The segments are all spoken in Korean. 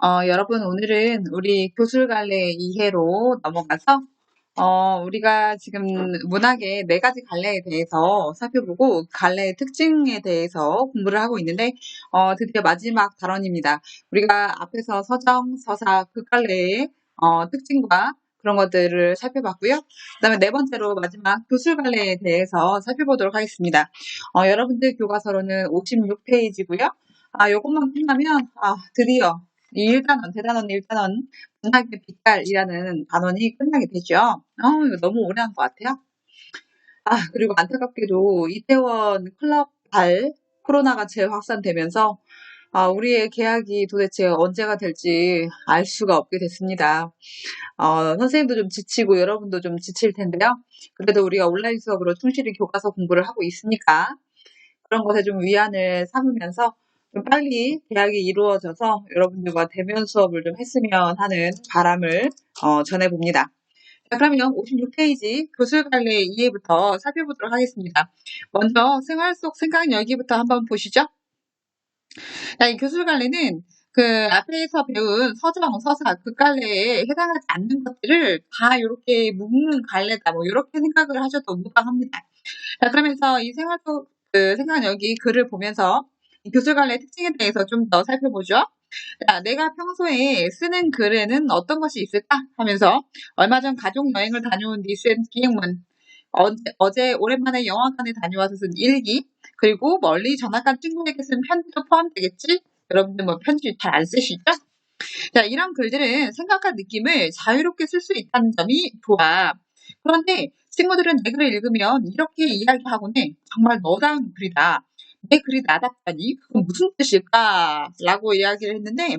여러분, 오늘은 우리 교술갈래 이해로 넘어가서, 우리가 지금 문학의 네 가지 갈래에 대해서 살펴보고, 갈래의 특징에 대해서 공부를 하고 있는데, 드디어 마지막 단원입니다. 우리가 앞에서 서정, 서사, 극갈래의, 특징과 그런 것들을 살펴봤고요. 그 다음에 네 번째로 마지막 교술갈래에 대해서 살펴보도록 하겠습니다. 여러분들 교과서로는 56페이지고요. 요것만 끝나면, 드디어 이 1단원, 대단원 1단원, 문학의 빛깔이라는 단원이 끝나게 되죠. 이거 너무 오래 한 것 같아요. 그리고 안타깝게도 이태원 클럽 발 코로나가 재확산되면서, 우리의 개학이 도대체 언제가 될지 알 수가 없게 됐습니다. 선생님도 좀 지치고 여러분도 좀 지칠 텐데요. 그래도 우리가 온라인 수업으로 충실히 교과서 공부를 하고 있으니까 그런 것에 좀 위안을 삼으면서 좀 빨리 개학이 이루어져서 여러분들과 대면 수업을 좀 했으면 하는 바람을 전해봅니다. 자, 그러면 56페이지 교술갈래 이해부터 살펴보도록 하겠습니다. 먼저 생활 속 생각 열기부터 한번 보시죠. 자, 이 교술갈래는 그 앞에서 배운 서정, 서사, 극갈래에 해당하지 않는 것들을 다 이렇게 묶는 갈래다. 뭐 이렇게 생각을 하셔도 무방합니다. 자, 그러면서 이 생활 속 생각 열기 글을 보면서 이 교술갈래 특징에 대해서 좀 더 살펴보죠. 자, 내가 평소에 쓰는 글에는 어떤 것이 있을까 하면서 얼마 전 가족 여행을 다녀온 뒤 쓴 기행문, 어제 오랜만에 영화관에 다녀와서 쓴 일기, 그리고 멀리 전학 간 친구에게 쓴 편지도 포함되겠지? 여러분들 뭐 편지 잘 안 쓰시죠? 자, 이런 글들은 생각과 느낌을 자유롭게 쓸 수 있다는 점이 좋아. 그런데 친구들은 내 글을 읽으면 이렇게 이야기하곤 해. 정말 너다운 글이다. 내 글이 나답다니? 그건 무슨 뜻일까? 라고 이야기를 했는데,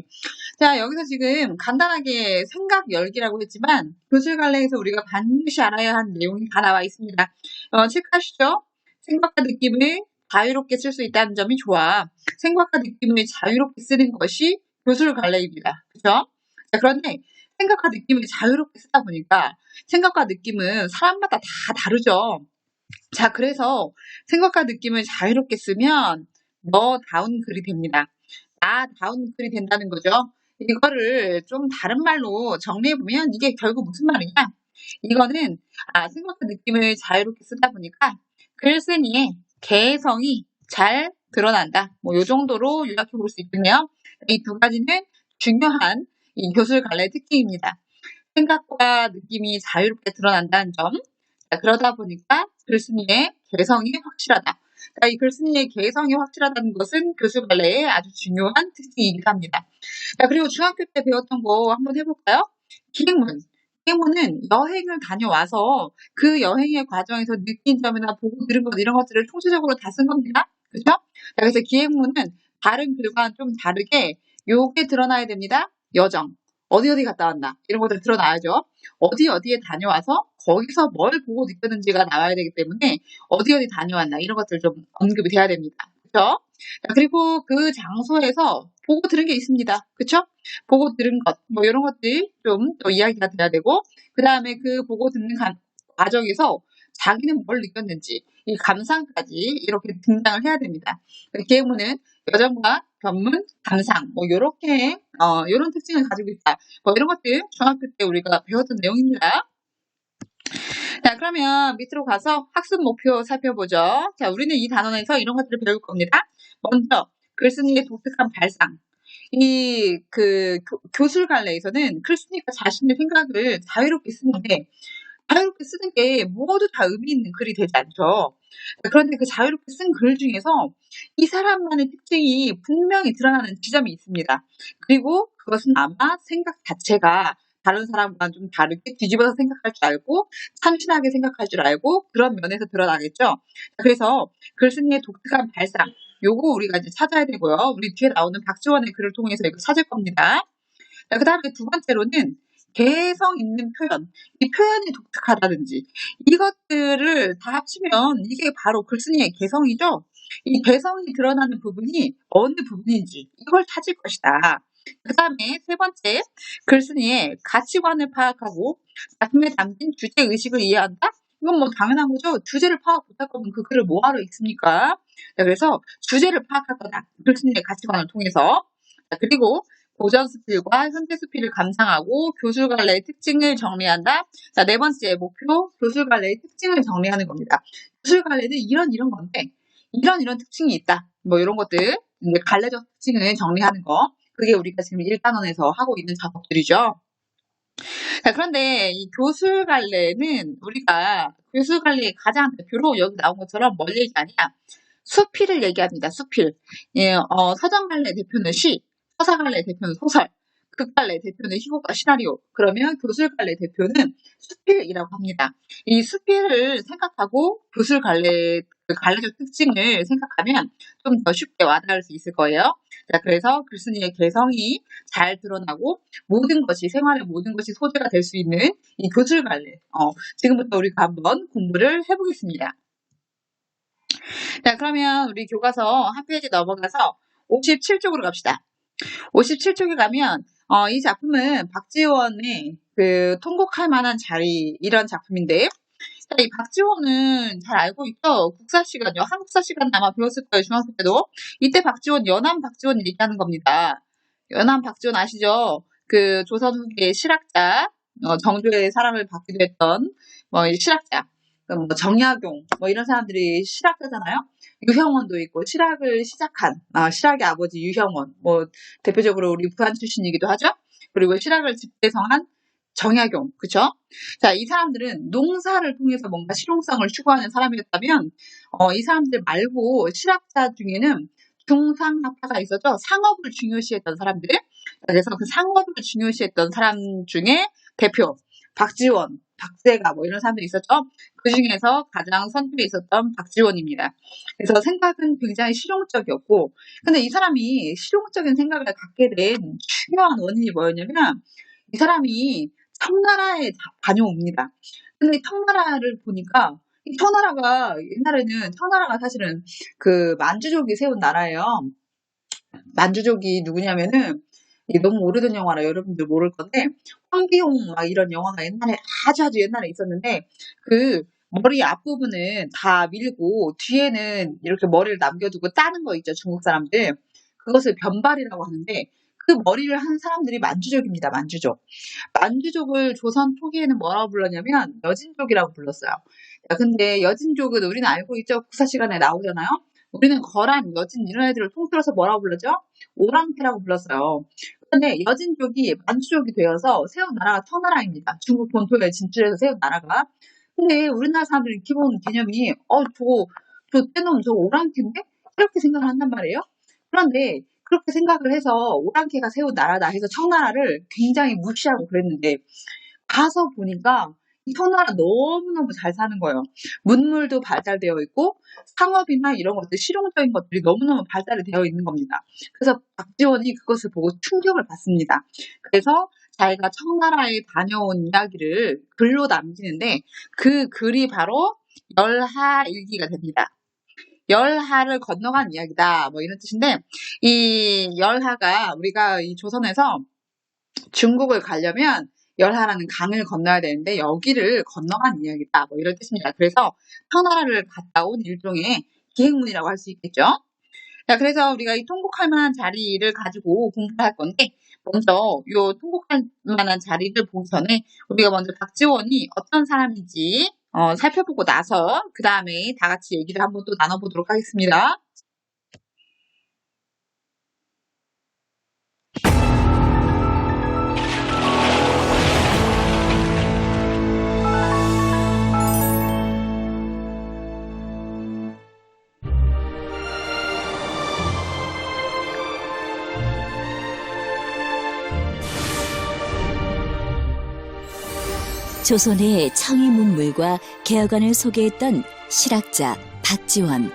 자, 여기서 지금 간단하게 생각 열기라고 했지만, 교실갈래에서 우리가 반드시 알아야 하는 내용이 다 나와 있습니다. 체크하시죠? 생각과 느낌을 자유롭게 쓸 수 있다는 점이 좋아. 생각과 느낌을 자유롭게 쓰는 것이 교술갈래입니다. 그죠? 자, 그런데 생각과 느낌을 자유롭게 쓰다 보니까 생각과 느낌은 사람마다 다 다르죠. 자, 그래서 생각과 느낌을 자유롭게 쓰면 너다운 글이 됩니다. 나다운 글이 된다는 거죠. 이거를 좀 다른 말로 정리해보면 이게 결국 무슨 말이냐? 이거는 생각과 느낌을 자유롭게 쓰다 보니까 글쓴이의 개성이 잘 드러난다. 뭐 요 정도로 요약해 볼 수 있겠네요. 이 두 가지는 중요한 이 교술갈래의 특징입니다. 생각과 느낌이 자유롭게 드러난다는 점. 자, 그러다 보니까 글쓴이의 개성이 확실하다. 자, 이 글쓴이의 개성이 확실하다는 것은 교술갈래의 아주 중요한 특징이기도 합니다. 자, 그리고 중학교 때 배웠던 거 한번 해볼까요? 기행문. 기행문은 여행을 다녀와서 그 여행의 과정에서 느낀 점이나 보고 들은 것 이런 것들을 총체적으로 다 쓴 겁니다. 그죠? 자, 그래서 기행문은 다른 글과는 좀 다르게 요게 드러나야 됩니다. 여정. 어디 어디 갔다 왔나 이런 것들 드러나야죠. 어디 어디에 다녀와서 거기서 뭘 보고 느꼈는지가 나와야 되기 때문에 어디 어디 다녀왔나 이런 것들 좀 언급이 돼야 됩니다. 그렇죠? 그리고 그 장소에서 보고 들은 게 있습니다. 그렇죠? 보고 들은 것, 뭐 이런 것들이 좀 또 이야기가 돼야 되고, 그 다음에 그 보고 듣는 과정에서 자기는 뭘 느꼈는지, 이 감상까지 이렇게 등장을 해야 됩니다. 기행문은 여정과 견문, 감상, 뭐 요렇게 요런 특징을 가지고 있다. 뭐 이런 것들 중학교 때 우리가 배웠던 내용입니다. 자, 그러면 밑으로 가서 학습 목표 살펴보죠. 자, 우리는 이 단원에서 이런 것들을 배울 겁니다. 먼저 글쓴이의 독특한 발상. 이 교술갈래에서는 글쓴이가 자신의 생각을 자유롭게 쓰는데 자유롭게 쓰는 게 모두 다 의미 있는 글이 되지 않죠. 그런데 그 자유롭게 쓴 글 중에서 이 사람만의 특징이 분명히 드러나는 지점이 있습니다. 그리고 그것은 아마 생각 자체가 다른 사람과는 좀 다르게 뒤집어서 생각할 줄 알고 참신하게 생각할 줄 알고 그런 면에서 드러나겠죠. 그래서 글쓴이의 독특한 발상 요거 우리가 이제 찾아야 되고요. 우리 뒤에 나오는 박지원의 글을 통해서 이거 찾을 겁니다. 그 다음에 두 번째로는 개성 있는 표현, 이 표현이 독특하다든지 이것들을 다 합치면 이게 바로 글쓴이의 개성이죠. 이 개성이 드러나는 부분이 어느 부분인지 이걸 찾을 것이다. 그 다음에 세 번째, 글쓴이의 가치관을 파악하고 작품에 담긴 주제의식을 이해한다? 이건 뭐 당연한 거죠. 주제를 파악 못할 거면 그 글을 뭐하러 읽습니까? 그래서 주제를 파악할 거다. 글쓴이의 가치관을 통해서. 그리고 고전 수필과 현재 수필을 감상하고 교술갈래의 특징을 정리한다. 자, 네 번째 목표, 교술갈래의 특징을 정리하는 겁니다. 교술갈래는 이런 건데, 이런 특징이 있다. 뭐 이런 것들, 이제 갈래적 특징을 정리하는 거. 그게 우리가 지금 1단원에서 하고 있는 작업들이죠. 자, 그런데 이 교술갈래는 우리가 교술갈래의 가장 대표로 여기 나온 것처럼 뭘 얘기하냐? 수필을 얘기합니다. 수필. 예, 서정갈래 대표는 시, 서사갈래 대표는 소설, 극갈래 대표는 희곡과 시나리오. 그러면 교술갈래 대표는 수필이라고 합니다. 이 수필을 생각하고 교술갈래 그 갈래적 특징을 생각하면 좀 더 쉽게 와닿을 수 있을 거예요. 자, 그래서 글쓴이의 개성이 잘 드러나고 모든 것이 생활의 모든 것이 소재가 될 수 있는 이 교술갈래. 지금부터 우리가 한번 공부를 해보겠습니다. 자, 그러면 우리 교과서 한 페이지 넘어가서 57쪽으로 갑시다. 57쪽에 가면 이 작품은 박지원의 그 통곡할 만한 자리 이런 작품인데, 자, 이 박지원은 잘 알고 있죠? 국사 시간요. 한국사 시간 아마 배웠을 거예요. 중학교 때도. 이때 박지원, 연암 박지원 얘기하는 겁니다. 연암 박지원 아시죠? 그 조선 후기의 실학자, 정조의 사랑을 받기도 했던 이 실학자. 뭐 정약용 뭐 이런 사람들이 실학자잖아요. 유형원도 있고 실학을 시작한 실학의 아버지 유형원, 뭐 대표적으로 우리 부안 출신이기도 하죠. 그리고 실학을 집대성한 정약용, 그쵸? 자, 이 사람들은 농사를 통해서 뭔가 실용성을 추구하는 사람이었다면 이 사람들 말고 실학자 중에는 중상학파가 있었죠. 상업을 중요시했던 사람들. 그래서 그 상업을 중요시했던 사람 중에 대표 박지원, 박세가 뭐 이런 사람들이 있었죠. 그 중에서 가장 선두에 있었던 박지원입니다. 그래서 생각은 굉장히 실용적이었고, 근데 이 사람이 실용적인 생각을 갖게 된 중요한 원인이 뭐였냐면, 이 사람이 청나라에 다녀옵니다. 근데 청나라를 보니까 이 청나라가 옛날에는 청나라가 사실은 그 만주족이 세운 나라예요. 만주족이 누구냐면은 이게 너무 오래된 영화라 여러분들 모를 건데 황비용 막 이런 영화가 옛날에 아주 옛날에 있었는데 그 머리 앞부분은 다 밀고 뒤에는 이렇게 머리를 남겨두고 짜는 거 있죠. 중국 사람들. 그것을 변발이라고 하는데 그 머리를 한 사람들이 만주족입니다. 만주족. 만주족을 조선 초기에는 뭐라고 불렀냐면 여진족이라고 불렀어요. 야, 근데 여진족은 우리는 알고 있죠. 국사 시간에 나오잖아요. 우리는 거란, 여진 이런 애들을 통틀어서 뭐라고 불렀죠? 오랑캐라고 불렀어요. 근데 여진족이 만주족이 되어서 세운 나라가 청나라입니다. 중국 본토에 진출해서 세운 나라가. 근데 우리나라 사람들이 기본 개념이 저 때놈 저 오랑캐인데? 이렇게 생각을 한단 말이에요. 그런데 그렇게 생각을 해서 오랑캐가 세운 나라다 해서 청나라를 굉장히 무시하고 그랬는데 가서 보니까 이 청나라 너무너무 잘 사는 거예요. 문물도 발달되어 있고 상업이나 이런 것들 실용적인 것들이 너무너무 발달이 되어 있는 겁니다. 그래서 박지원이 그것을 보고 충격을 받습니다. 그래서 자기가 청나라에 다녀온 이야기를 글로 남기는데 그 글이 바로 열하일기가 됩니다. 열하를 건너간 이야기다 뭐 이런 뜻인데 이 열하가 우리가 이 조선에서 중국을 가려면 열하라는 강을 건너야 되는데 여기를 건너간 이야기다 뭐 이런 뜻입니다. 그래서 청나라를 갔다 온 일종의 기행문이라고 할 수 있겠죠. 자, 그래서 우리가 이 통곡할 만한 자리를 가지고 공부할 건데 먼저 이 통곡할 만한 자리를 보기 전에 우리가 먼저 박지원이 어떤 사람인지 살펴보고 나서 그 다음에 다 같이 얘기를 한번 또 나눠보도록 하겠습니다. 조선의 청희 문물과 개혁안을 소개했던 실학자 박지원.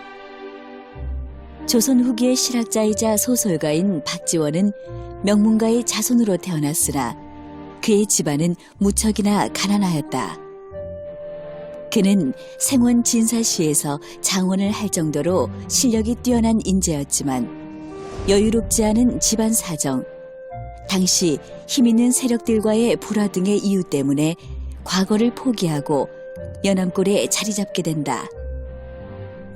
조선 후기의 실학자이자 소설가인 박지원은 명문가의 자손으로 태어났으나 그의 집안은 무척이나 가난하였다. 그는 생원 진사시에서 장원을 할 정도로 실력이 뛰어난 인재였지만 여유롭지 않은 집안 사정, 당시 힘있는 세력들과의 불화 등의 이유 때문에 과거를 포기하고 연암골에 자리 잡게 된다.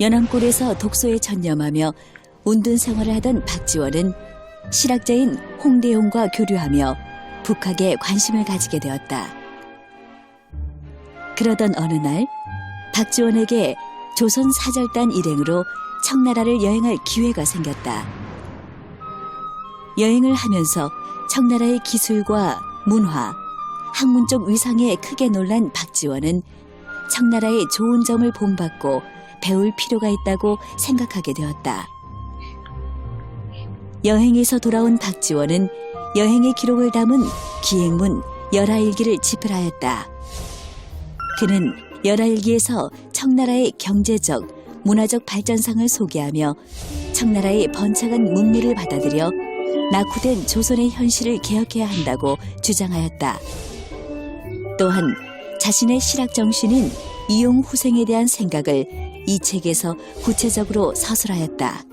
연암골에서 독서에 전념하며 운둔 생활을 하던 박지원은 실학자인 홍대용과 교류하며 북학에 관심을 가지게 되었다. 그러던 어느 날 박지원에게 조선 사절단 일행으로 청나라를 여행할 기회가 생겼다. 여행을 하면서 청나라의 기술과 문화, 학문적 위상에 크게 놀란 박지원은 청나라의 좋은 점을 본받고 배울 필요가 있다고 생각하게 되었다. 여행에서 돌아온 박지원은 여행의 기록을 담은 기행문 열하일기를 집필하였다. 그는 열하일기에서 청나라의 경제적, 문화적 발전상을 소개하며 청나라의 번창한 문물을 받아들여 낙후된 조선의 현실을 개혁해야 한다고 주장하였다. 또한 자신의 실학 정신인 이용후생에 대한 생각을 이 책에서 구체적으로 서술하였다.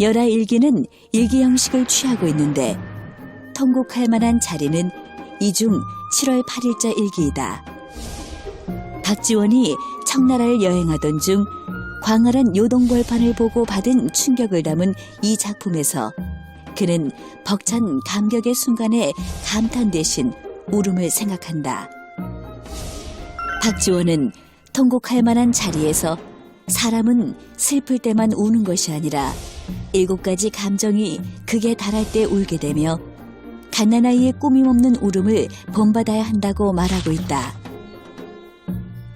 열하일기는 일기 형식을 취하고 있는데 통곡할 만한 자리는 이중 7월 8일자 일기이다. 박지원이 청나라를 여행하던 중 광활한 요동벌판을 보고 받은 충격을 담은 이 작품에서 그는 벅찬 감격의 순간에 감탄 대신 울음을 생각한다. 박지원은 통곡할 만한 자리에서 사람은 슬플 때만 우는 것이 아니라 7가지 감정이 극에 달할 때 울게 되며 갓난아이의 꾸밈없는 울음을 본받아야 한다고 말하고 있다.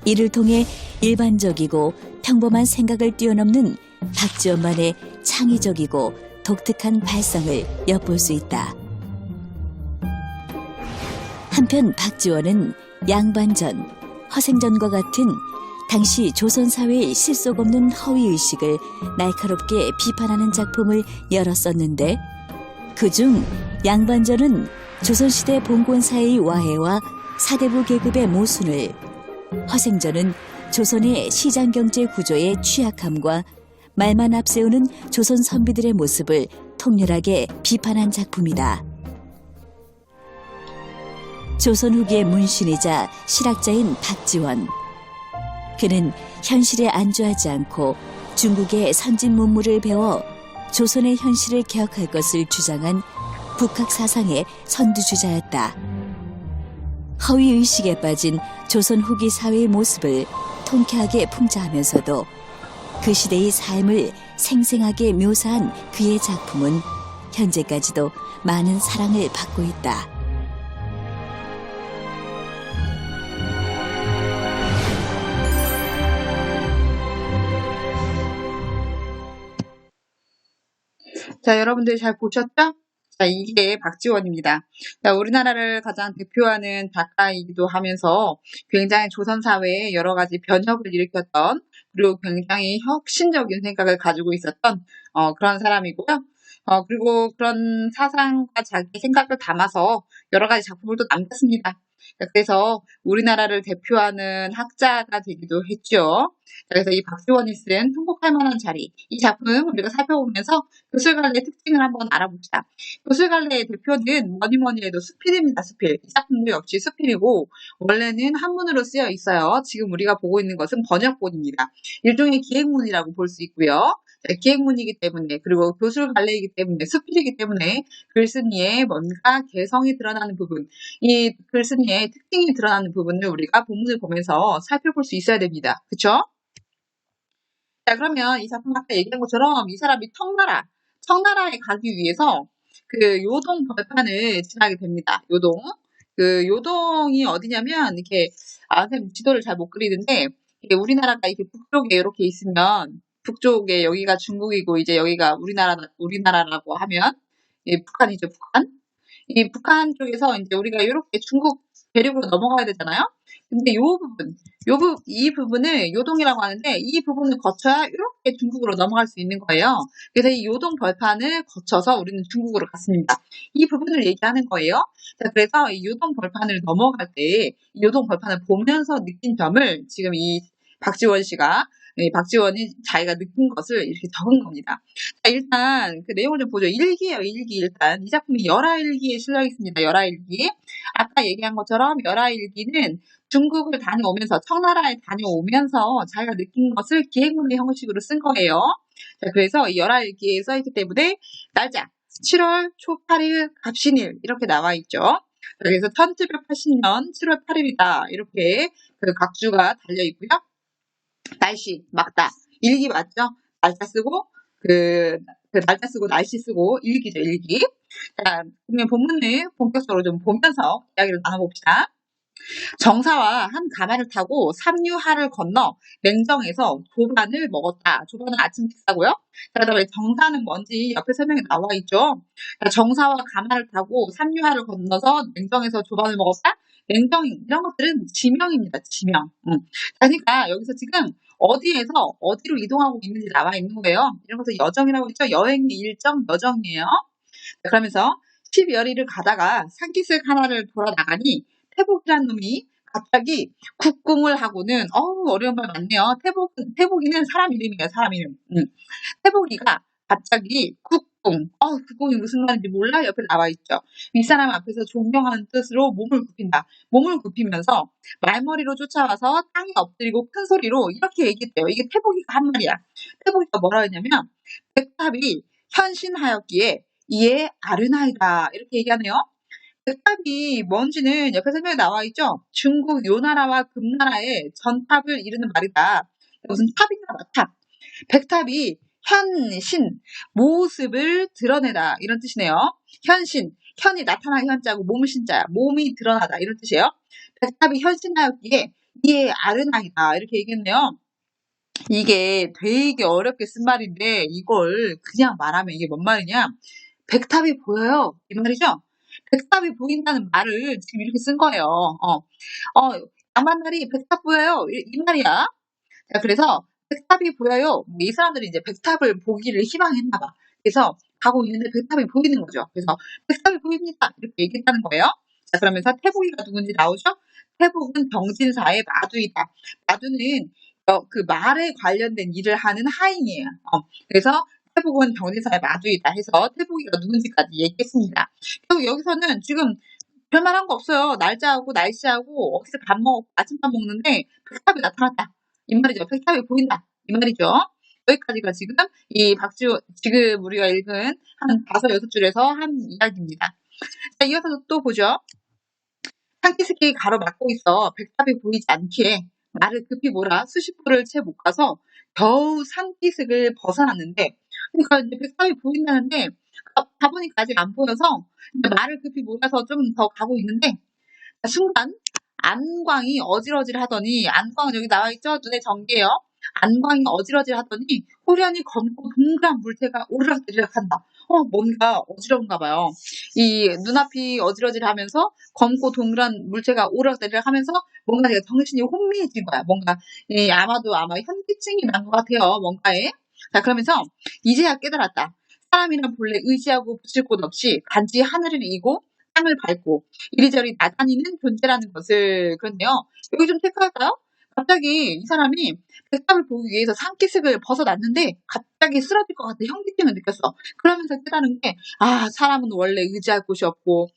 이를 통해 일반적이고 평범한 생각을 뛰어넘는 박지원만의 창의적이고 독특한 발성을 엿볼 수 있다. 한편 박지원은 양반전, 허생전과 같은 당시 조선 사회의 실속 없는 허위의식을 날카롭게 비판하는 작품을 여러 썼는데 그중 양반전은 조선시대 봉건사회의 와해와 사대부 계급의 모순을, 허생전은 조선의 시장경제 구조의 취약함과 말만 앞세우는 조선 선비들의 모습을 통렬하게 비판한 작품이다. 조선 후기의 문신이자 실학자인 박지원. 그는 현실에 안주하지 않고 중국의 선진 문물을 배워 조선의 현실을 개혁할 것을 주장한 북학 사상의 선두주자였다. 허위의식에 빠진 조선 후기 사회의 모습을 통쾌하게 풍자하면서도 그 시대의 삶을 생생하게 묘사한 그의 작품은 현재까지도 많은 사랑을 받고 있다. 자, 여러분들 잘 보셨죠? 자, 이게 박지원입니다. 자, 우리나라를 가장 대표하는 작가이기도 하면서 굉장히 조선 사회에 여러 가지 변혁을 일으켰던, 그리고 굉장히 혁신적인 생각을 가지고 있었던 그런 사람이고요. 그리고 그런 사상과 자기 생각을 담아서 여러 가지 작품을 또 남겼습니다. 자, 그래서 우리나라를 대표하는 학자가 되기도 했죠. 자, 그래서 이 박지원이 쓴 통곡할 만한 자리, 이 작품 우리가 살펴보면서 교술갈래의 특징을 한번 알아봅시다. 교술갈래의 대표는 뭐니 해도 수필입니다. 수필. 이 작품도 역시 수필이고 원래는 한문으로 쓰여 있어요. 지금 우리가 보고 있는 것은 번역본입니다. 일종의 기행문이라고 볼 수 있고요. 기행문이기 때문에, 그리고 교술갈래이기 때문에, 수필이기 때문에 글쓴이의 뭔가 개성이 드러나는 부분, 이 글쓴이의 특징이 드러나는 부분을 우리가 본문을 보면서 살펴볼 수 있어야 됩니다. 그쵸? 자, 그러면 이 작품 아까 얘기한 것처럼 이 사람이 청나라에 가기 위해서 그 요동 벌판을 지나게 됩니다. 요동. 그 요동이 어디냐면, 이렇게, 선생님 지도를 잘 못 그리는데, 이게 우리나라가 이렇게 북쪽에 이렇게 있으면, 북쪽에 여기가 중국이고, 이제 여기가 우리나라라고 하면, 북한이죠, 북한. 이 북한 쪽에서 이제 우리가 이렇게 중국 대륙으로 넘어가야 되잖아요. 근데 이 부분을 요동이라고 하는데, 이 부분을 거쳐야 이렇게 중국으로 넘어갈 수 있는 거예요. 그래서 이 요동 벌판을 거쳐서 우리는 중국으로 갔습니다. 이 부분을 얘기하는 거예요. 자, 그래서 이 요동 벌판을 넘어갈 때, 이 요동 벌판을 보면서 느낀 점을 지금 이 박지원이 자기가 느낀 것을 이렇게 적은 겁니다. 자, 일단 그 내용을 좀 보죠. 일기예요, 일기. 일단 이 작품이 열하일기에 실려 있습니다. 열하일기. 아까 얘기한 것처럼 열하일기는 중국을 다녀오면서, 청나라에 다녀오면서 자기가 느낀 것을 기행문의 형식으로 쓴 거예요. 자, 그래서 이 열하일기에 써있기 때문에 날짜 7월 초 8일 갑신일 이렇게 나와 있죠. 그래서 1780년 7월 8일이다 이렇게 그 각주가 달려 있고요. 날씨 맞다. 일기 맞죠? 날짜 쓰고 그 날짜 쓰고 날씨 쓰고 일기죠, 일기. 자, 그러면 본문을 본격적으로 좀 보면서 이야기를 나눠봅시다. 정사와 한 가마를 타고 삼류하를 건너 맹정에서 조반을 먹었다. 조반은 아침 식사고요. 그다음에 정사는 뭔지 옆에 설명이 나와 있죠. 정사와 가마를 타고 삼류하를 건너서 맹정에서 조반을 먹었다. 맹정 이런 것들은 지명입니다. 지명. 그러니까 여기서 지금 어디에서 어디로 이동하고 있는지 나와 있는 거예요. 이런 것을 여정이라고 했죠. 여행의 일정 여정이에요. 그러면서 12여리를 가다가 산기슭 하나를 돌아 나가니 태복이란 놈이 갑자기 국궁을 하고는 어려운 말 많네요. 태복이는 사람 이름이에요. 사람 이름. 태복이가 갑자기 국궁. 국궁이 무슨 말인지 몰라? 옆에 나와 있죠. 윗사람 앞에서 존경하는 뜻으로 몸을 굽힌다. 몸을 굽히면서 말머리로 쫓아와서 땅에 엎드리고 큰 소리로 이렇게 얘기했대요. 이게 태복이가 한 말이야. 태복이가 뭐라 했냐면 백탑이 현신하였기에 이에 아르나이다. 이렇게 얘기하네요. 백탑이 뭔지는 옆에 설명에 나와 있죠. 중국 요나라와 금나라의 전탑을 이루는 말이다. 무슨 탑인가 봐, 탑. 백탑이 현신, 모습을 드러내다 이런 뜻이네요. 현신, 현이 나타나는 현자고 몸을 신자야. 몸이 드러나다 이런 뜻이에요. 백탑이 현신하였기에 이에 아르나이다 이렇게 얘기했네요. 이게 되게 어렵게 쓴 말인데 이걸 그냥 말하면 이게 뭔 말이냐? 백탑이 보여요. 이 말이죠? 백탑이 보인다는 말을 지금 이렇게 쓴 거예요. 양반다리 백탑 보여요. 이 말이야. 자, 그래서 백탑이 보여요. 이 사람들이 이제 백탑을 보기를 희망했나 봐. 그래서 가고 있는데 백탑이 보이는 거죠. 그래서 백탑이 보입니다. 이렇게 얘기했다는 거예요. 자, 그러면서 태복이가 누군지 나오죠? 태복은 병진사의 마두이다. 마두는 그 말에 관련된 일을 하는 하인이에요. 그래서 태복은 병진사의 마두이다 해서 태복이가 누군지까지 얘기했습니다. 그리고 여기서는 지금 별말한 거 없어요. 날짜하고 날씨하고 어디서 밥 먹고 아침밥 먹는데 백탑이 나타났다. 이 말이죠. 백탑이 보인다. 이 말이죠. 여기까지가 지금 지금 우리가 읽은 한 5-6줄에서 한 이야기입니다. 자, 이어서 또 보죠. 산기슭이 가로막고 있어 백탑이 보이지 않기에 말을 급히 몰아 수십步를 채 못 가서 겨우 산기슭을 벗어났는데, 그러니까 이제 백탑이 보인다는데 가보니까 아직 안 보여서 말을 급히 몰아서 좀 더 가고 있는데 순간 안광이 어질어질하더니, 안광은 여기 나와 있죠? 눈의 전개요. 안광이 어질어질하더니 호련히 검고 동그란 물체가 오르락내리락한다. 뭔가 어지러운가 봐요. 이 눈앞이 어질어질하면서 검고 동그란 물체가 오르락내리락하면서 뭔가 내가 정신이 혼미해진 거야. 뭔가 아마도 현기증이 난 것 같아요. 뭔가에. 자, 그러면서 이제야 깨달았다. 사람이란 본래 의지하고 붙일 곳 없이 단지 하늘을 이고 땅을 밟고 이리저리 나다니는 존재라는 것을. 그런데요, 여기 좀 체크할까요? 갑자기 이 사람이 백탑을 보기 위해서 산기슭을 벗어났는데 갑자기 쓰러질 것 같아 현기증을 느꼈어. 그러면서 깨달은 게, 사람은 원래 의지할 곳이 없고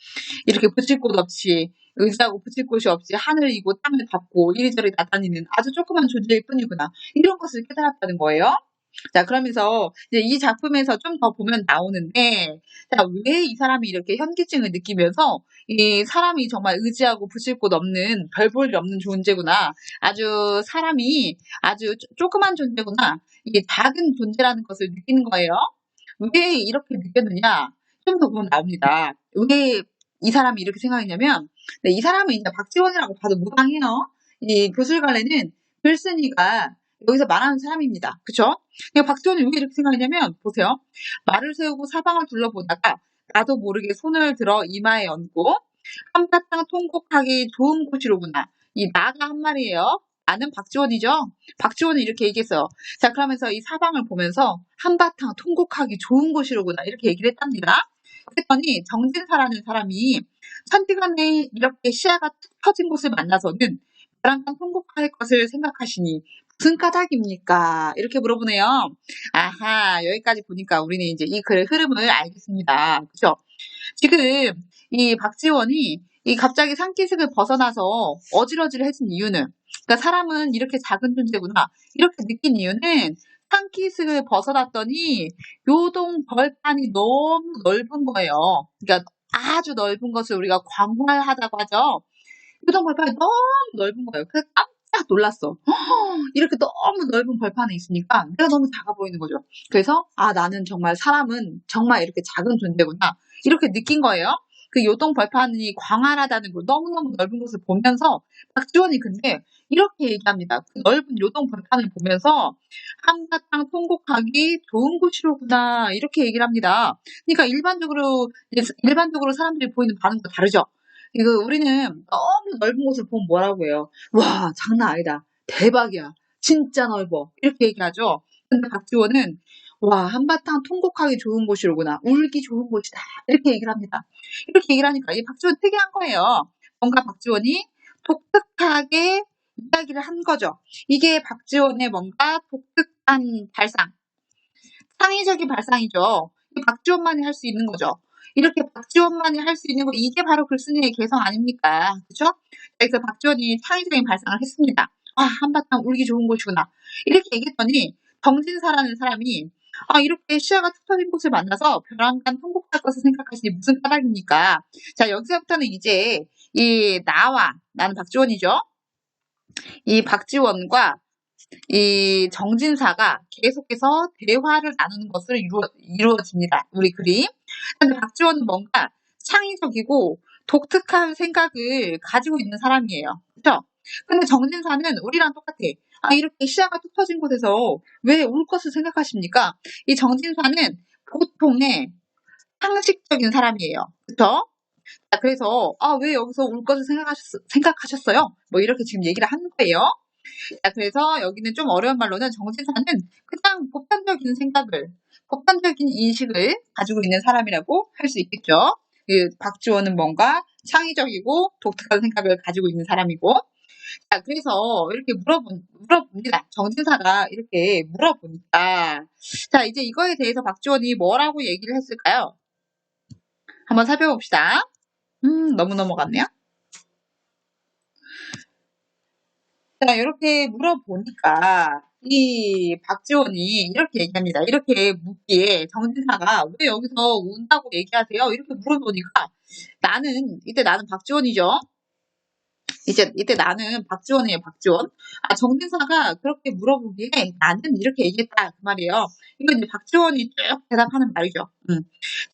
이렇게 붙일 곳 없이, 의지하고 붙일 곳이 없이 하늘을 이고 땅을 밟고 이리저리 나다니는 아주 조그만 존재일 뿐이구나. 이런 것을 깨달았다는 거예요. 자, 그러면서 이제 이 작품에서 좀 더 보면 나오는데, 자, 왜 이 사람이 이렇게 현기증을 느끼면서 이 사람이 정말 의지하고 붙일 곳 없는, 별 볼 일 없는 존재구나. 아주 사람이 아주 조그만 존재구나. 이게 작은 존재라는 것을 느끼는 거예요. 왜 이렇게 느꼈느냐? 좀 더 보면 나옵니다. 왜 이 사람이 이렇게 생각했냐면, 이 사람은 이제 박지원이라고 봐도 무방해요. 이 교술갈래는 글쓴이가 여기서 말하는 사람입니다. 그쵸? 그러니까 박지원이 왜 이렇게 생각했냐면, 보세요. 말을 세우고 사방을 둘러보다가 나도 모르게 손을 들어 이마에 얹고 한바탕 통곡하기 좋은 곳이로구나. 이 나가 한 말이에요. 나는 박지원이죠. 박지원은 이렇게 얘기했어요. 자, 그러면서 이 사방을 보면서 한바탕 통곡하기 좋은 곳이로구나 이렇게 얘기를 했답니다. 그랬더니 정진사라는 사람이 천지간에 이렇게 시야가 툭 터진 곳을 만나서는 벼랑간 통곡할 것을 생각하시니 무슨 까닭입니까? 이렇게 물어보네요. 아하, 여기까지 보니까 우리는 이제 이 글의 흐름을 알겠습니다. 그죠? 지금 이 박지원이 이 갑자기 산기슭을 벗어나서 어질어질해진 이유는, 그러니까 사람은 이렇게 작은 존재구나 이렇게 느낀 이유는 산기슭을 벗어났더니 요동 벌판이 너무 넓은 거예요. 그러니까 아주 넓은 것을 우리가 광활하다고 하죠. 요동 벌판이 너무 넓은 거예요. 그래서 깜짝 놀랐어. 이렇게 너무 넓은 벌판에 있으니까 내가 너무 작아 보이는 거죠. 그래서 아, 나는 정말 사람은 정말 이렇게 작은 존재구나. 이렇게 느낀 거예요. 그 요동 벌판이 광활하다는 걸 너무너무 넓은 것을 보면서 박지원이 근데 이렇게 얘기합니다. 그 넓은 요동 벌판을 보면서 한바탕 통곡하기 좋은 곳이로구나. 이렇게 얘기를 합니다. 그러니까 일반적으로 사람들이 보이는 반응과 다르죠. 이거 우리는 너무 넓은 곳을 보면 뭐라고 해요? 와, 장난 아니다. 대박이야. 진짜 넓어. 이렇게 얘기하죠. 근데 박지원은 와, 한바탕 통곡하기 좋은 곳이로구나. 울기 좋은 곳이다. 이렇게 얘기를 합니다. 이렇게 얘기를 하니까 이 박지원 특이한 거예요. 뭔가 박지원이 독특하게 이야기를 한 거죠. 이게 박지원의 뭔가 독특한 발상, 창의적인 발상이죠. 이게 박지원만이 할 수 있는 거죠. 이렇게 박지원만이 할 수 있는 거, 이게 바로 글쓴이의 개성 아닙니까? 그죠? 그래서 박지원이 창의적인 발상을 했습니다. 아, 한바탕 울기 좋은 곳이구나. 이렇게 얘기했더니 정진사라는 사람이 아, 이렇게 시야가 툭 터진 곳을 만나서 벼랑간 통곡할 것을 생각하시니 무슨 까닭입니까? 자, 여기서부터는 이제 나는 박지원이죠. 이 박지원과 이 정진사가 계속해서 대화를 나누는 것을 이루어집니다. 우리 그림. 근데 박지원은 뭔가 창의적이고 독특한 생각을 가지고 있는 사람이에요. 그렇죠? 근데 정진사는 우리랑 똑같아. 아, 이렇게 시야가 툭 터진 곳에서 왜 울 것을 생각하십니까? 이 정진사는 보통의 상식적인 사람이에요. 그렇죠? 자, 그래서 아, 왜 여기서 울 것을 생각하셨어요? 뭐 이렇게 지금 얘기를 하는 거예요. 자, 그래서 여기는 좀 어려운 말로는 정진사는 그냥 보편적인 인식을 가지고 있는 사람이라고 할 수 있겠죠. 그 박지원은 뭔가 창의적이고 독특한 생각을 가지고 있는 사람이고. 자, 그래서 이렇게 물어봅니다. 정진사가 이렇게 물어보니까. 자, 이제 이거에 대해서 박지원이 뭐라고 얘기를 했을까요? 한번 살펴봅시다. 너무 넘어갔네요. 자, 이렇게 물어보니까 이 박지원이 이렇게 얘기합니다. 이렇게 묻기에 정진사가 왜 여기서 운다고 얘기하세요? 이렇게 물어보니까 이때 나는 박지원이죠. 이때 나는 박지원이에요, 박지원. 아, 정진사가 그렇게 물어보기에 나는 이렇게 얘기했다. 그 말이에요. 이건 이제 박지원이 쭉 대답하는 말이죠.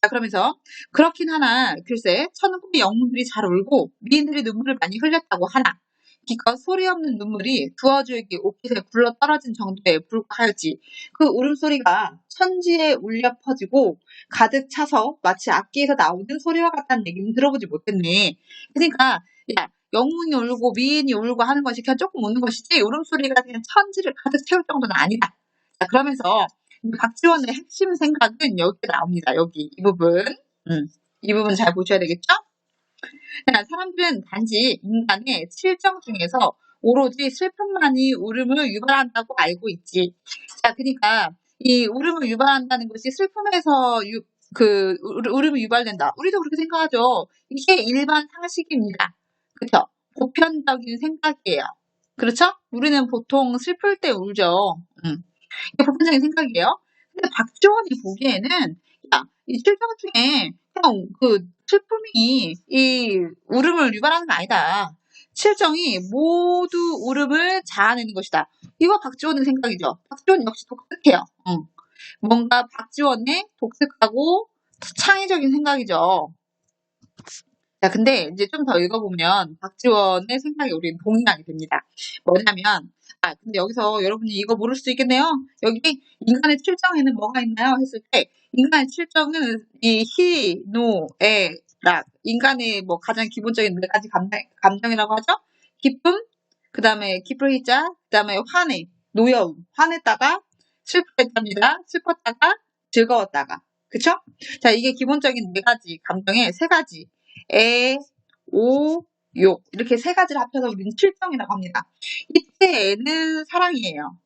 자, 그러면서 그렇긴 하나 글쎄 천국의 영웅들이 잘 울고 미인들이 눈물을 많이 흘렸다고 하나 기껏 소리 없는 눈물이 두어줄기 옷깃에 굴러 떨어진 정도에 불과하였지. 그 울음소리가 천지에 울려 퍼지고 가득 차서 마치 악기에서 나오는 소리와 같다는 얘기는 들어보지 못했네. 그러니까 야, 영웅이 울고 미인이 울고 하는 것이 그냥 조금 우는 것이지 울음소리가 그냥 천지를 가득 채울 정도는 아니다. 자, 그러면서 박지원의 핵심 생각은 여기 나옵니다. 여기 이 부분. 이 부분 잘 보셔야 되겠죠? 자, 사람들은 단지 인간의 칠정 중에서 오로지 슬픔만이 울음을 유발한다고 알고 있지. 자, 그러니까 이 울음을 유발한다는 것이 슬픔에서 울음이 유발된다. 우리도 그렇게 생각하죠. 이게 일반 상식입니다. 그렇죠? 보편적인 생각이에요. 그렇죠? 우리는 보통 슬플 때 울죠. 이게 보편적인 생각이에요. 근데 박지원이 보기에는 이 칠정 중에 그냥 슬픔이 이 울음을 유발하는 거 아니다. 칠정이 모두 울음을 자아내는 것이다. 이거 박지원의 생각이죠. 박지원 역시 독특해요. 뭔가 박지원의 독특하고 창의적인 생각이죠. 자, 근데 이제 좀 더 읽어보면 박지원의 생각에 우리는 동의하게 됩니다. 뭐냐면, 근데 여기서 여러분이 이거 모를 수도 있겠네요. 여기 인간의 칠정에는 뭐가 있나요? 했을 때, 인간의 칠정은 이 희, 노, 에, 락. 인간의 뭐 가장 기본적인 4가지 감정이라고 하죠? 기쁨, 그 다음에 기쁠 희자, 그 다음에 화내, 노여움. 화냈다가 슬펐답니다. 슬펐다가 즐거웠다가. 그쵸? 자, 이게 기본적인 4가지 감정의 3가지. 애, 오, 욕. 이렇게 3가지를 합쳐서 우리는 칠정이라고 합니다. 이때 애는 사랑이에요.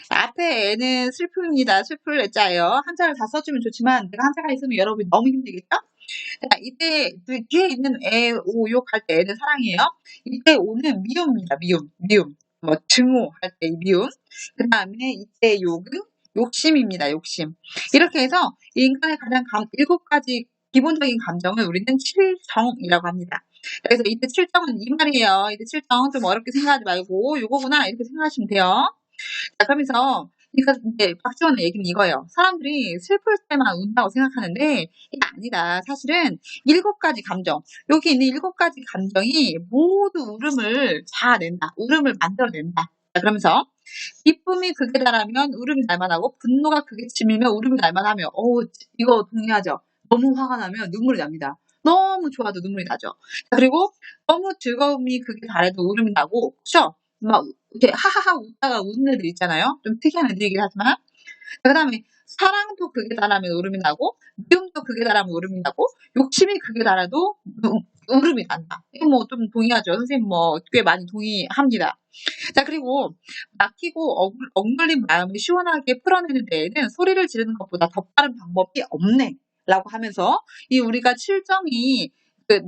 앞에 애는 슬픔입니다. 슬플 애자예요. 한자를 다 써주면 좋지만 내가 한자가 있으면 여러분이 너무 힘들겠죠? 자, 이때 뒤에 있는 애, 오, 욕 할 때 애는 사랑이에요. 이때 오는 미움입니다. 미움. 뭐 증오 할 때 미움, 그 다음에 이때 욕은 욕심입니다. 욕심. 이렇게 해서 인간의 가장 7가지 기본적인 감정을 우리는 칠정이라고 합니다. 그래서 이때 칠정은 이 말이에요. 이때 칠정 좀 어렵게 생각하지 말고 요거구나 이렇게 생각하시면 돼요. 자, 그러면서 그러니까 이제 박지원의 얘기는 이거예요. 사람들이 슬플 때만 운다고 생각하는데 이게 아니다. 사실은 7가지 감정, 여기 있는 7가지 감정이 모두 울음을 자아낸다. 울음을 만들어낸다. 자, 그러면서 기쁨이 극에 달하면 울음이 날만하고 분노가 극에 치밀면 울음이 날만하며 이거 동의하죠. 너무 화가 나면 눈물이 납니다. 너무 좋아도 눈물이 나죠. 자, 그리고 너무 즐거움이 극에 달해도 울음이 나고 그렇죠? 막 이렇게 하하하 웃다가 우는 애들 있잖아요. 좀 특이한 애들이긴 하지만. 그 다음에 사랑도 극에 달하면 울음이 나고 미움도 극에 달하면 울음이 나고 욕심이 극에 달아도 울음이 난다. 이거 뭐 좀 동의하죠. 선생님 뭐 꽤 많이 동의합니다. 자, 그리고 막히고 억눌린 마음을 시원하게 풀어내는 데에는 소리를 지르는 것보다 더 빠른 방법이 없네. 라고 하면서 이 우리가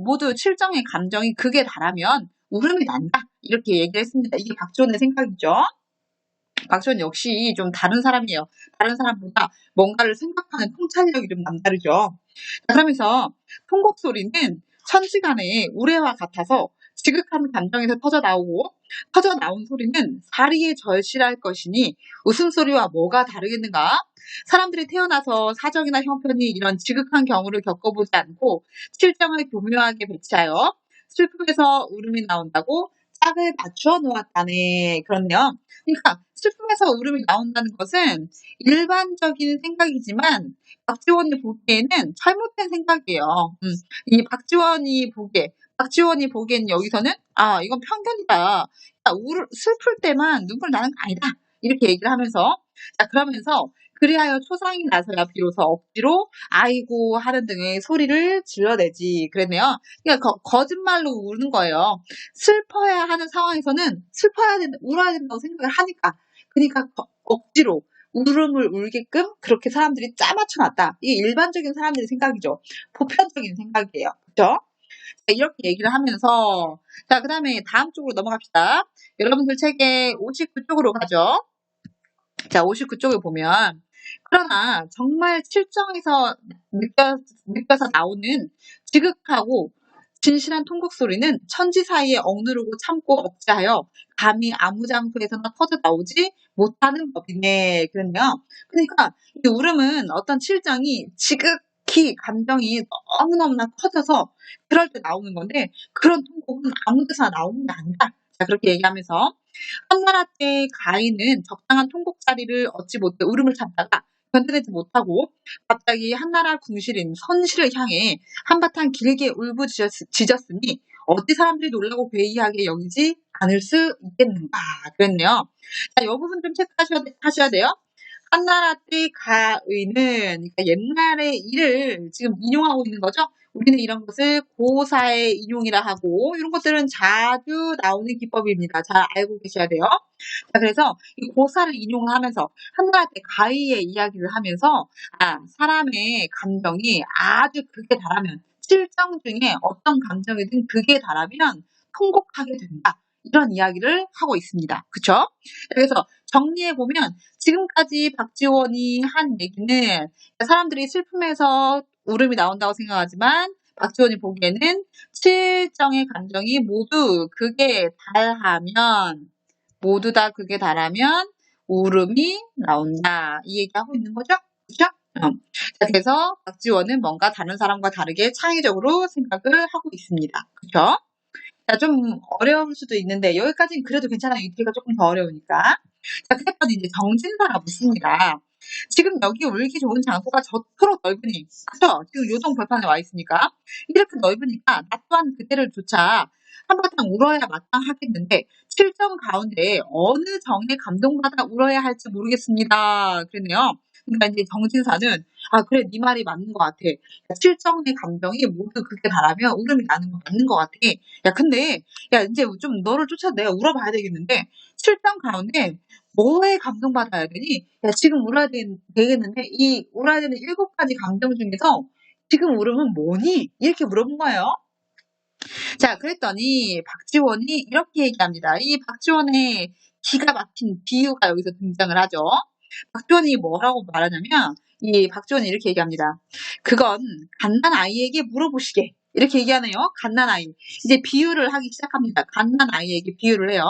모두 칠정의 감정이 극에 달하면 울음이 난다. 이렇게 얘기를 했습니다. 이게 박지원의 생각이죠. 박지원 역시 좀 다른 사람이에요. 다른 사람보다 뭔가를 생각하는 통찰력이 좀 남다르죠. 자, 그러면서 통곡 소리는 천지간의 우레와 같아서 지극한 감정에서 터져 나온 소리는 사리에 절실할 것이니 웃음소리와 뭐가 다르겠는가? 사람들이 태어나서 사정이나 형편이 이런 지극한 경우를 겪어보지 않고 칠정을 교묘하게 배치하여 슬픔에서 울음이 나온다고 짝을 맞추어 놓았다네. 그렇네요. 그러니까 슬픔에서 울음이 나온다는 것은 일반적인 생각이지만 박지원이 보기에는 잘못된 생각이에요. 이 박지원이 보기에는 여기서는 이건 편견이다. 슬플 때만 눈물 나는 거 아니다. 이렇게 얘기를 하면서 자, 그러면서 그리하여 초상이 나서야 비로소 억지로 아이고 하는 등의 소리를 질러내지 그랬네요. 그러니까 거짓말로 우는 거예요. 슬퍼야 하는 상황에서는 울어야 된다고 생각을 하니까. 그러니까 억지로 울음을 울게끔 그렇게 사람들이 짜맞춰 놨다. 이게 일반적인 사람들의 생각이죠. 보편적인 생각이에요. 그렇죠? 이렇게 얘기를 하면서 자, 그다음에 다음 쪽으로 넘어갑시다. 여러분들 책의 59쪽으로 가죠. 자, 59쪽을 보면 그러나 정말 칠정에서 느껴서 나오는 지극하고 진실한 통곡 소리는 천지 사이에 억누르고 참고 억제하여 감히 아무 장소에서나 터져 나오지 못하는 법이네. 그랬네요. 그러니까 이 울음은 어떤 칠정이 지극히 감정이 너무너무나 커져서 그럴 때 나오는 건데 그런 통곡은 아무 데서나 나오는 게 아니다. 자, 그렇게 얘기하면서 한나라 때 가인은 적당한 통곡 자리를 얻지 못해 울음을 참다가 견뎌내지 못하고 갑자기 한나라 궁실인 선실을 향해 한바탕 길게 울부짖었으니 어디 사람들이 놀라고 괴이하게 여기지 않을 수 있겠는가 그랬네요. 자, 이 부분 좀 체크하셔야 돼요. 한나라 때 가의는 그러니까 옛날의 일을 지금 인용하고 있는 거죠. 우리는 이런 것을 고사의 인용이라 하고 이런 것들은 자주 나오는 기법입니다. 잘 알고 계셔야 돼요. 자, 그래서 이 고사를 인용을 하면서 한나라 때 가의의 이야기를 하면서 사람의 감정이 아주 극에 달하면 칠정 중에 어떤 감정이든 극에 달하면 통곡하게 된다. 이런 이야기를 하고 있습니다. 그쵸? 그래서 정리해보면 지금까지 박지원이 한 얘기는 사람들이 슬픔에서 울음이 나온다고 생각하지만 박지원이 보기에는 칠정의 감정이 모두 다 극에 달하면 울음이 나온다. 이 얘기하고 있는 거죠? 그죠? 자, 그래서 박지원은 뭔가 다른 사람과 다르게 창의적으로 생각을 하고 있습니다. 그죠? 자, 좀 어려울 수도 있는데 여기까지는 그래도 괜찮아요. 이태가 조금 더 어려우니까. 자, 그랬더니 이제 정진사가 묻습니다. 지금 여기 울기 좋은 장소가 저토록 넓으니, 그쵸? 지금 요동 벌판에 와 있으니까. 이렇게 넓으니까 나 또한 그때를 조차 한바탕 울어야 마땅하겠는데 칠정 가운데 어느 정에 감동받아 울어야 할지 모르겠습니다. 그랬네요. 그러니까 이제 정진사는 그래 네 말이 맞는 것 같아. 칠정의 감정이 모두 그렇게 달하면 울음이 나는 거 맞는 것 같아. 야, 근데 이제 좀 너를 쫓아 내가 울어봐야 되겠는데 칠정 가운데 뭐에 감동받아야 되니? 야, 지금 울어야 되겠는데 이 울어야 되는 7가지 감정 중에서 지금 울음은 뭐니? 이렇게 물어본 거예요. 자, 그랬더니 박지원이 이렇게 얘기합니다. 이 박지원의 기가 막힌 비유가 여기서 등장을 하죠. 박지원이 뭐라고 말하냐면 이 박지원이 이렇게 얘기합니다. 그건 갓난아이에게 물어보시게. 이렇게 얘기하네요. 갓난아이. 이제 비유를 하기 시작합니다. 갓난아이에게 비유를 해요.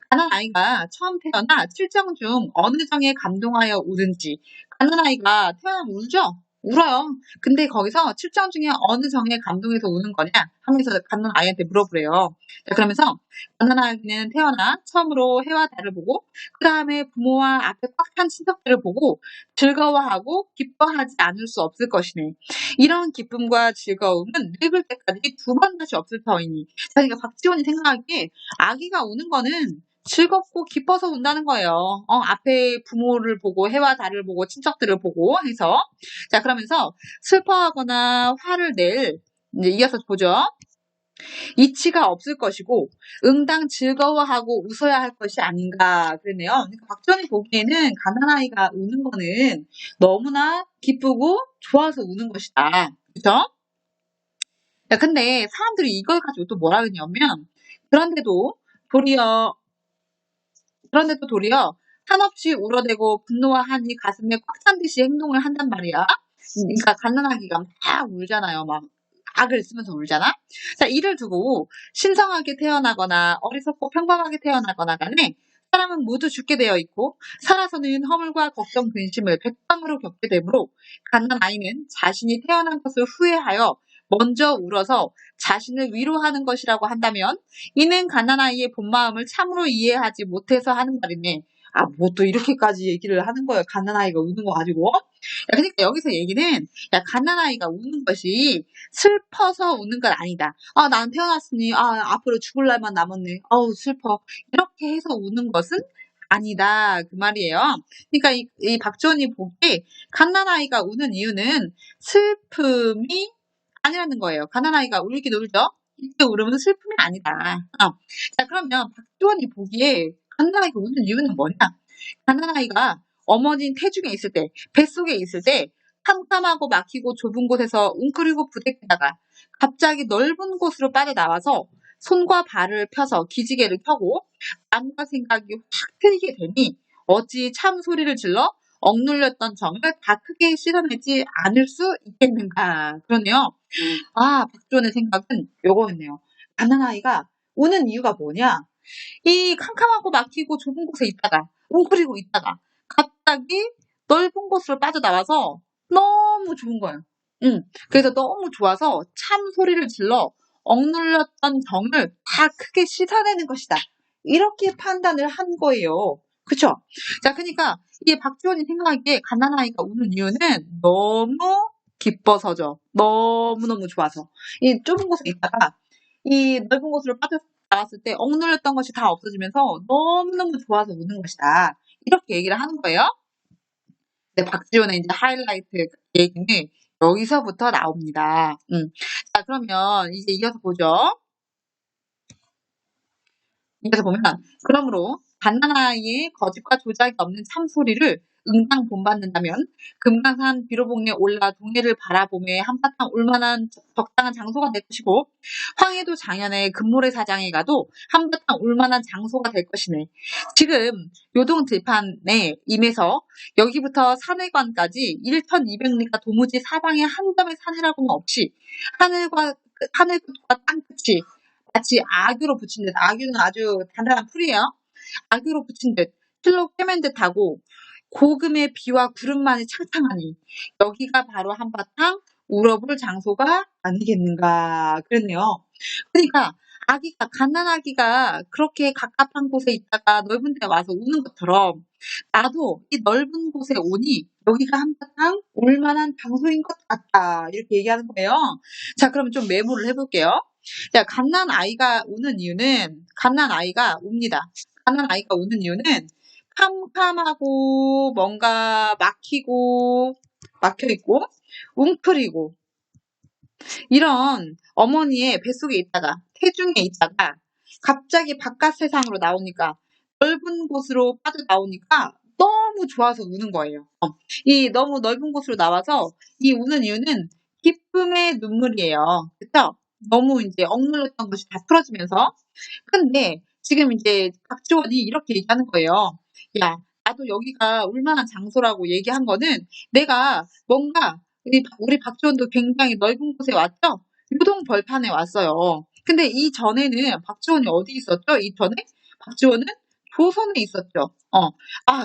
갓난아이가 처음 태어나 칠정 중 어느 정에 감동하여 우는지. 갓난아이가 태어나면 울죠? 울어요. 근데 거기서 칠정 중에 어느 정에 감동해서 우는 거냐 하면서 갓난아이한테 물어보래요. 자, 그러면서 갓난아이는 태어나 처음으로 해와 달을 보고 그 다음에 부모와 앞에 꽉 찬 친척들을 보고 즐거워하고 기뻐하지 않을 수 없을 것이네. 이런 기쁨과 즐거움은 늙을 때까지 두 번 다시 없을 터이니. 자, 그러니까 박지원이 생각하기에 아기가 우는 거는 즐겁고 기뻐서 운다는 거예요. 앞에 부모를 보고 해와 달을 보고 친척들을 보고 해서. 자, 그러면서 슬퍼하거나 화를 낼 이제 이어서 보죠. 이치가 없을 것이고 응당 즐거워하고 웃어야 할 것이 아닌가 그랬네요. 그러니까 박지원이 보기에는 가난아이가 우는 거는 너무나 기쁘고 좋아서 우는 것이다. 그죠? 자, 근데 사람들이 이걸 가지고 또 뭐라 그러냐면 그런데도 도리어 한없이 울어대고 분노하니 가슴에 꽉 찬 듯이 행동을 한단 말이야. 그러니까 갓난아기가 막 울잖아요. 막 악을 쓰면서 울잖아. 자, 이를 두고 신성하게 태어나거나 어리석고 평범하게 태어나거나 간에 사람은 모두 죽게 되어 있고 살아서는 허물과 걱정, 근심을 백방으로 겪게 되므로 갓난아이는 자신이 태어난 것을 후회하여 먼저 울어서 자신을 위로하는 것이라고 한다면 이는 갓난아이의 본마음을 참으로 이해하지 못해서 하는 말이네. 아, 뭐 또 이렇게까지 얘기를 하는 거예요. 갓난아이가 우는 거 가지고. 야, 그러니까 여기서 얘기는 야, 갓난아이가 우는 것이 슬퍼서 우는 건 아니다. 아, 난 태어났으니 앞으로 죽을 날만 남았네. 아우, 슬퍼. 이렇게 해서 우는 것은 아니다. 그 말이에요. 그러니까 이 박지원이 보기에 갓난아이가 우는 이유는 슬픔이 아니라는 거예요. 가난아이가 울긴 울죠? 이때 울으면 슬픔이 아니다. 자, 그러면 박지원이 보기에 가난아이가 우는 이유는 뭐냐? 가난아이가 어머니 태중에 있을 때, 뱃속에 있을 때 캄캄하고 막히고 좁은 곳에서 웅크리고 부대끼다가 갑자기 넓은 곳으로 빠져나와서 손과 발을 펴서 기지개를 켜고 마음과 생각이 확 트이게 되니 어찌 참 소리를 질러 억눌렸던 정을 다 크게 씻어내지 않을 수 있겠는가. 그러네요. 박지원의 생각은 요거였네요. 갓난아이가 우는 이유가 뭐냐? 이 캄캄하고 막히고 좁은 곳에 있다가 웅크리고 있다가 갑자기 넓은 곳으로 빠져나와서 너무 좋은 거예요. 그래서 너무 좋아서 참 소리를 질러 억눌렸던 정을 다 크게 씻어내는 것이다. 이렇게 판단을 한 거예요. 그쵸? 자, 그러니까 이게 박지원이 생각하기에 갓난아이가 우는 이유는 너무 기뻐서죠. 너무너무 좋아서. 이 좁은 곳에 있다가 이 넓은 곳으로 빠져나왔을 때 억눌렸던 것이 다 없어지면서 너무너무 좋아서 우는 것이다. 이렇게 얘기를 하는 거예요. 근데 박지원의 이제 하이라이트 얘기는 여기서부터 나옵니다. 자, 그러면 이제 이어서 보죠. 이어서 보면, 그러므로 갓난아이의 거짓과 조작이 없는 참소리를 응당 본받는다면 금강산 비로봉에 올라 동해를 바라보며 한바탕 울만한 적당한 장소가 될 것이고 황해도 장현의 금모래 사장에 가도 한바탕 울만한 장소가 될 것이네. 지금 요동 들판에 임해서 여기부터 산해관까지 1,200리가 도무지 사방에 한 점의 산이라고는 없이 하늘 끝과 땅 끝이 마치 아귀로 붙인 듯, 아귀는 아주 단단한 풀이에요. 아귀로 붙인 듯, 실로 꿰맨 듯하고 고금의 비와 구름만이 창창하니 여기가 바로 한바탕 울어볼 장소가 아니겠는가 그랬네요. 그러니까 갓난아기가 그렇게 갑갑한 곳에 있다가 넓은 데 와서 우는 것처럼 나도 이 넓은 곳에 오니 여기가 한바탕 울만한 장소인 것 같다 이렇게 얘기하는 거예요. 자, 그러면 좀 메모를 해볼게요. 자, 갓난아이가 우는 이유는 갓난아이가 웁니다. 갓난아이가 우는 이유는 캄캄하고 뭔가 막혀있고 웅크리고 이런 어머니의 뱃속에 있다가 태중에 있다가 갑자기 바깥 세상으로 나오니까 넓은 곳으로 빠져나오니까 너무 좋아서 우는 거예요. 이 너무 넓은 곳으로 나와서 이 우는 이유는 기쁨의 눈물이에요. 그쵸? 너무 이제 억눌렸던 것이 다 풀어지면서. 근데 지금 이제 박지원이 이렇게 얘기하는 거예요. 야, 나도 여기가 울만한 장소라고 얘기한 거는 내가 뭔가 우리 박지원도 굉장히 넓은 곳에 왔죠? 유동 벌판에 왔어요. 근데 이전에는 박지원이 어디 있었죠? 이전에 박지원은 조선에 있었죠.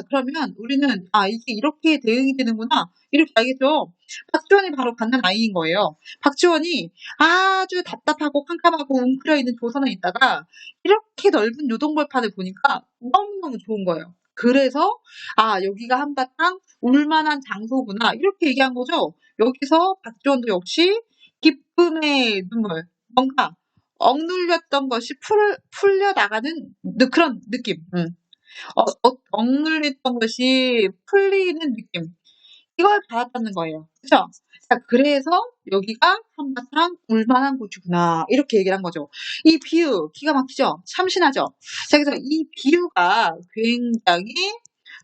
그러면 우리는 이게 이렇게 대응이 되는구나. 이렇게 알겠죠? 박지원이 바로 갓난아이인 거예요. 박지원이 아주 답답하고 캄캄하고 웅크려 있는 조선에 있다가 이렇게 넓은 요동벌판을 보니까 너무너무 좋은 거예요. 그래서 여기가 한바탕 울만한 장소구나 이렇게 얘기한 거죠. 여기서 박지원도 역시 기쁨의 눈물, 뭔가 억눌렸던 것이 풀려나가는 그런 느낌. 억눌렸던 것이 풀리는 느낌. 이걸 받았다는 거예요. 그쵸? 자, 그래서 여기가 한바탕 울만한 곳이구나. 이렇게 얘기를 한 거죠. 이 비유, 기가 막히죠? 참신하죠? 자, 그래서 이 비유가 굉장히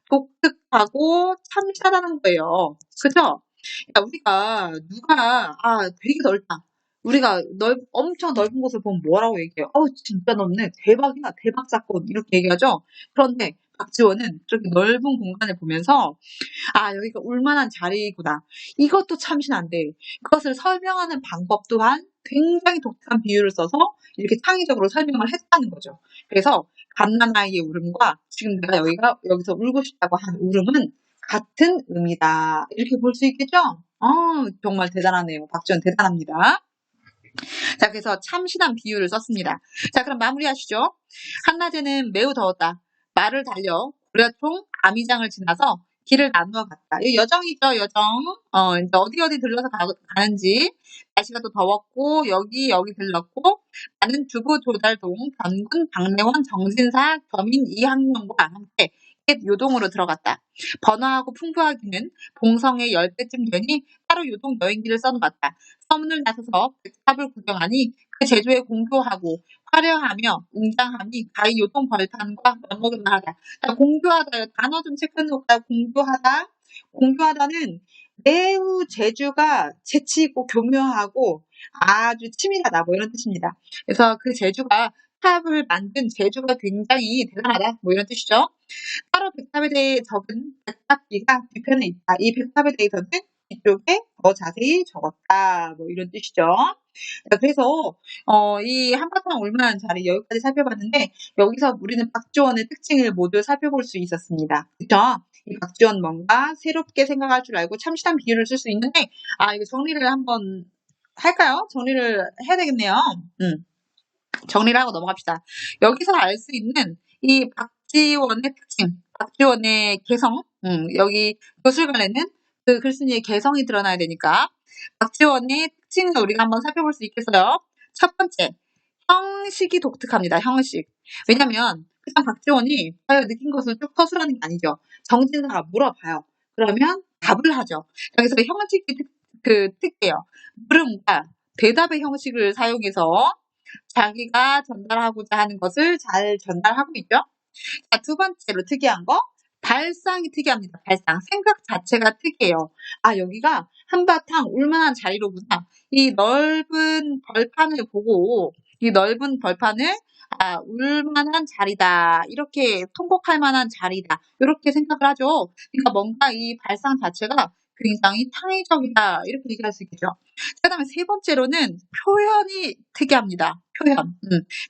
독특하고 참신하다는 거예요. 그죠? 야, 우리가 되게 넓다. 우리가 엄청 넓은 곳을 보면 뭐라고 얘기해요? 진짜 넓네. 대박이다. 대박 사건. 이렇게 얘기하죠? 그런데 박지원은 저렇게 넓은 공간을 보면서 여기가 울만한 자리구나. 이것도 참신한데 그것을 설명하는 방법 또한 굉장히 독특한 비유를 써서 이렇게 창의적으로 설명을 했다는 거죠. 그래서 갓난아이의 울음과 지금 내가 여기서 울고 싶다고 한 울음은 같은 의미다. 이렇게 볼 수 있겠죠? 정말 대단하네요. 박지원 대단합니다. 자, 그래서 참신한 비유를 썼습니다. 자, 그럼 마무리하시죠. 한낮에는 매우 더웠다. 말을 달려 고려총 아미장을 지나서 길을 나누어 갔다. 이 여정이죠, 여정. 이제 어디 들러서 가는지. 날씨가 또 더웠고, 여기 들렀고, 나는 주부 조달동, 변군, 박래원, 정신사, 겸인 이학년과 함께 옛 요동으로 들어갔다. 번화하고 풍부하기는 봉성의 10배쯤 되니 따로 요동 여행기를 써놓았다. 서문을 나서서 백탑을 구경하니 그 제조에 공교하고 화려하며 웅장함이 가히 요동 벌판과 맞먹을 만하다. 자, 공교하다. 단어 좀 체크해놓을까요? 공교하다. 공교하다는 매우 제주가 재치있고 교묘하고 아주 치밀하다. 뭐 이런 뜻입니다. 그래서 그 제주가 탑을 만든 제주가 굉장히 대단하다. 뭐 이런 뜻이죠. 따로 백탑에 대해 적은 백탑기가 뒤편에 있다. 이 백탑에 대해서는 이쪽에 더 자세히 적었다. 뭐 이런 뜻이죠. 자, 그래서 이 한바탕 울만한 자리 여기까지 살펴봤는데 여기서 우리는 박지원의 특징을 모두 살펴볼 수 있었습니다. 그렇죠? 이 박지원 뭔가 새롭게 생각할 줄 알고 참신한 비유를 쓸 수 있는데 이거 정리를 한번 할까요? 정리를 해야 되겠네요. 정리를 하고 넘어갑시다. 여기서 알 수 있는 이 박지원의 특징, 박지원의 개성, 여기 교술관에는 그 글쓴이의 개성이 드러나야 되니까 박지원의 특징을 우리가 한번 살펴볼 수 있겠어요. 첫 번째, 형식이 독특합니다. 형식. 왜냐면 그냥 박지원이 자기가 느낀 것을 쭉 서술하는 게 아니죠. 정진사가 물어봐요. 그러면 답을 하죠. 여기서 형식이 특이해요. 물음과 대답의 형식을 사용해서 자기가 전달하고자 하는 것을 잘 전달하고 있죠. 자, 두 번째로 특이한 거, 발상이 특이합니다. 발상. 생각 자체가 특이해요. 여기가 한바탕 울만한 자리로구나. 이 넓은 벌판을 보고, 이 넓은 벌판을, 울만한 자리다. 이렇게 통곡할 만한 자리다. 이렇게 생각을 하죠. 그러니까 뭔가 이 발상 자체가 굉장히 창의적이다. 이렇게 얘기할 수 있겠죠. 그 다음에 세 번째로는 표현이 특이합니다. 표현.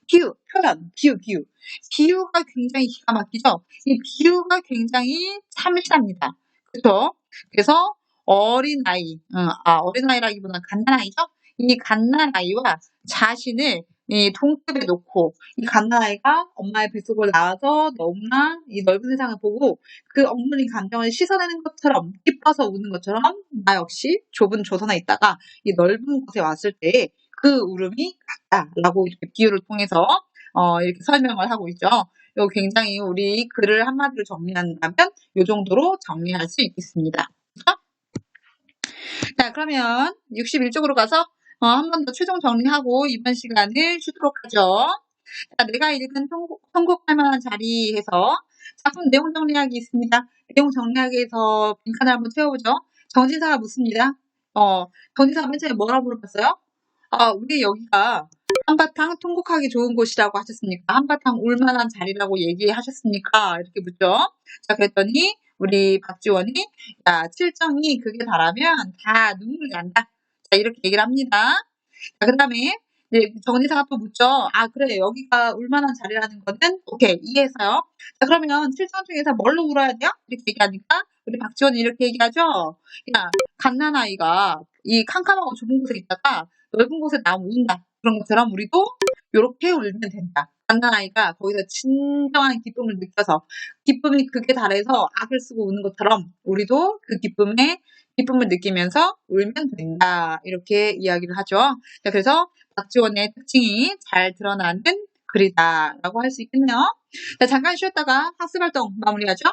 비유, 표현, 비유. 비유가 굉장히 기가 막히죠? 이 비유가 굉장히 참신합니다. 그렇죠? 그래서 어린아이, 어린아이라기보다는 갓난아이죠? 이 갓난아이와 자신을 이 동급에 놓고 이 갓난아이가 엄마의 뱃속을 나와서 너무나 이 넓은 세상을 보고 그 억눌린 감정을 씻어내는 것처럼 기뻐서 우는 것처럼 나 역시 좁은 조선에 있다가 이 넓은 곳에 왔을 때 그 울음이 같다라고 이렇게 비유를 통해서 이렇게 설명을 하고 있죠. 이거 굉장히 우리 글을 한마디로 정리한다면 이 정도로 정리할 수 있겠습니다. 그렇죠? 자, 그러면 61쪽으로 가서 한 번 더 최종 정리하고 이번 시간을 쉬도록 하죠. 자, 내가 읽은 통곡할 만한 자리에서 작품 내용 정리하기 있습니다. 내용 정리하기에서 빈칸을 한번 채워보죠. 정진사가 묻습니다. 정진사가 맨 처음에 뭐라고 물어봤어요? 우리 여기가 한바탕 통곡하기 좋은 곳이라고 하셨으니까 한바탕 울만한 자리라고 얘기하셨으니까 이렇게 묻죠. 자, 그랬더니 우리 박지원이 야, 칠정이 극에 달하면 다 눈물이 난다. 자, 이렇게 얘기를 합니다. 자, 그다음에 이제 정리사가 또 묻죠. 아, 그래. 여기가 울만한 자리라는 거는 오케이. 이해해서요. 자, 그러면 칠정 중에서 뭘로 울어야 돼요? 이렇게 얘기하니까 우리 박지원이 이렇게 얘기하죠. 야, 갓난아이가 이 캄캄하고 좁은 곳에 있다가 넓은 곳에 나오면 운다. 그런 것처럼 우리도 요렇게 울면 된다. 갓난아이가 거기서 진정한 기쁨을 느껴서 기쁨이 극에 달해서 악을 쓰고 우는 것처럼 우리도 그 기쁨을 느끼면서 울면 된다. 이렇게 이야기를 하죠. 자, 그래서 박지원의 특징이 잘 드러나는 글이다라고 할 수 있겠네요. 자, 잠깐 쉬었다가 학습활동 마무리하죠.